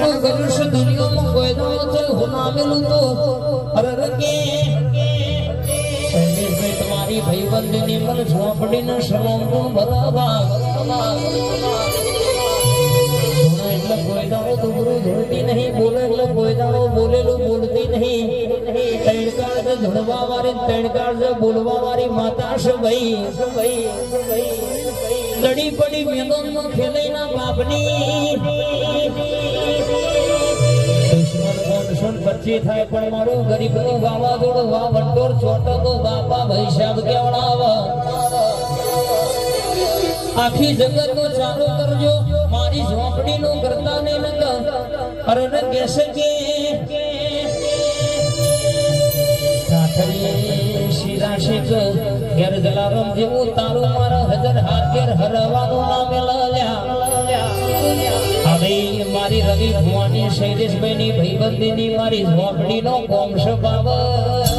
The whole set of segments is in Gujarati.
સગળું કર્યું છે દુનિયામાં કોઈ દાડો તો હું નામેલું તો અરે કે શૈલેષભાઈ તમારી ભાઈબંધીની મને ઝોપડીને સલામ તો બરાબર એટલે કોઈ દાડો દુબરું ધોળતી નહીં બોલે એટલે કોઈ દાડો બોલેલું બોલતી નહીં તણકાળ છે ધોળવા વાળી તણકાળ છે બોલવા વાળી માતા છે ભાઈ લડી પડી મેદાનમાં ખેલાઈના બાપની દુશ્મન કોણ પચ્ચી થાય પણ મારો ગરીબનો વાવાઝોડો વા વંટોર છોટો તો બાપા ભાઈ સાહેબ કેવડાવા આખી જગત નો ચાલો કરજો મારી ઝોપડી નો કરતા ને અરે ને કેસે કે શિરાશિક ઘેર જલારામ જેવું તારું મારા હજર હાથેર હરવાનું નામે લાલ્યા હવે મારી રવિ ભુવાની શૈલેષભાઈ ની ભાઈબંધીની મારી ઝોપડી નો કોમશ બાબત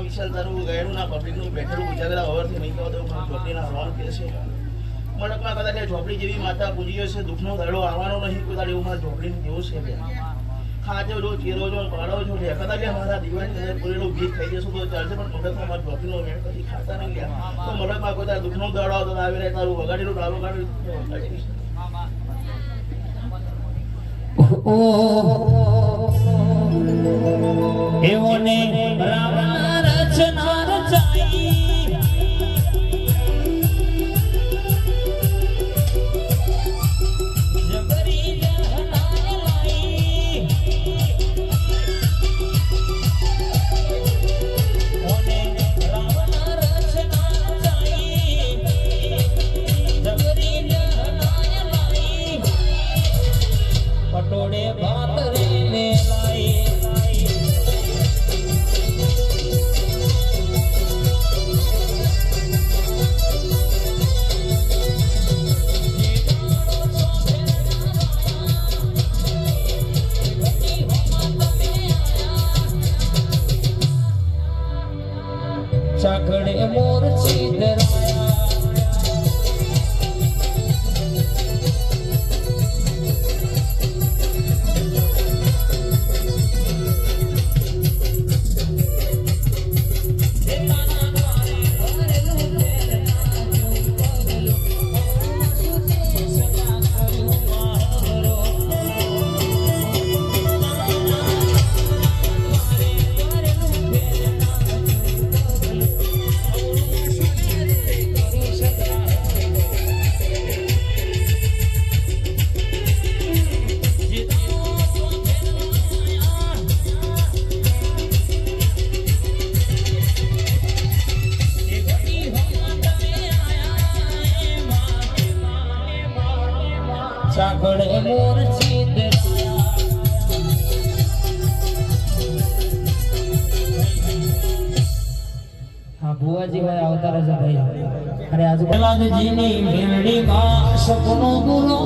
વિશાલ તારું ગાયનું ના પબ્લિકનું બેઠેલું ઉજાગરા ઓવરથી નહીં કહો તો ઝોપડીના રોલ કે છે મળકમાં કદાચ ઝોપડી જેવી માતા પૂજીઓ છે દુઃખનો દાડો આવવાનો નહીં કદાચ એવું મારા ઝોપડીનું જેવું છે બે ખાજો જો ચીરો જો પાડો છો લે કદાચ મારા દિવાળી અંદર પૂરેલું ગીત ખાઈ જશું તો ચાલશે પણ મળકમાં મારા ઝોપડીનો મેળ કદી ખાતા નહીં લ્યા તો મળકમાં કોઈ તારા દુઃખનો દાડો આવતો આવી રહે તારું વગાડેલું ડાલો કાઢી એવો ને રાવણ રચના રચાઈ જબરી જહનાય લાઈ ઓને રાવણ રચના રચાઈ જબરી જહનાય લાઈ પટોળે ભાત રેને લાઈ ચાકડે મોર ચીતરાયા ચાકડે મોર ચીતરાયા હા ભુવાજી ભાઈ આવતા રહેશે ભાઈ અરે આજુ પ્રહલાદજીની મેળડીમાં સપનો પૂરો